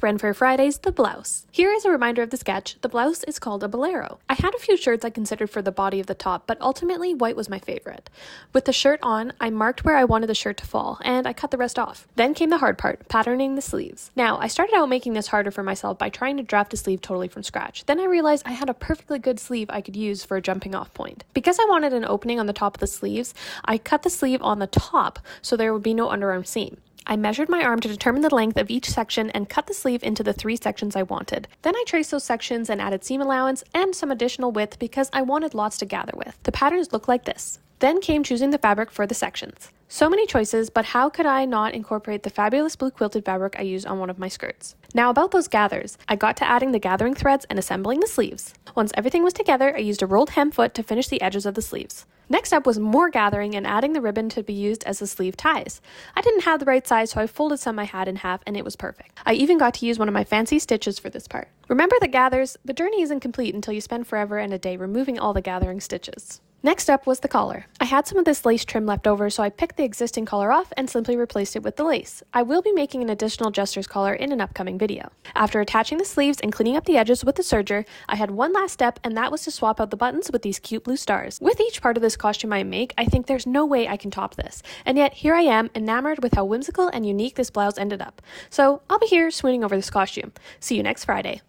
Renfaire Friday's The Blouse. Here is a reminder of the sketch. The blouse is called a bolero. I had a few shirts I considered for the body of the top, but ultimately white was my favorite. With the shirt on, I marked where I wanted the shirt to fall, and I cut the rest off. Then came the hard part, patterning the sleeves. Now, I started out making this harder for myself by trying to draft a sleeve totally from scratch. Then I realized I had a perfectly good sleeve I could use for a jumping off point. Because I wanted an opening on the top of the sleeves, I cut the sleeve on the top so there would be no underarm seam. I measured my arm to determine the length of each section and cut the sleeve into the 3 sections I wanted. Then I traced those sections and added seam allowance and some additional width because I wanted lots to gather with. The patterns look like this. Then came choosing the fabric for the sections. So many choices, but how could I not incorporate the fabulous blue quilted fabric I used on one of my skirts? Now about those gathers, I got to adding the gathering threads and assembling the sleeves. Once everything was together, I used a rolled hem foot to finish the edges of the sleeves. Next up was more gathering and adding the ribbon to be used as the sleeve ties. I didn't have the right size, so I folded some I had in half and it was perfect. I even got to use one of my fancy stitches for this part. Remember the gathers? The journey isn't complete until you spend forever and a day removing all the gathering stitches. Next up was the collar. I had some of this lace trim left over, so I picked the existing collar off and simply replaced it with the lace. I will be making an additional jester's collar in an upcoming video. After attaching the sleeves and cleaning up the edges with the serger, I had one last step, and that was to swap out the buttons with these cute blue stars. With each part of this costume I make, I think there's no way I can top this. And yet, here I am, enamored with how whimsical and unique this blouse ended up. So, I'll be here swooning over this costume. See you next Friday.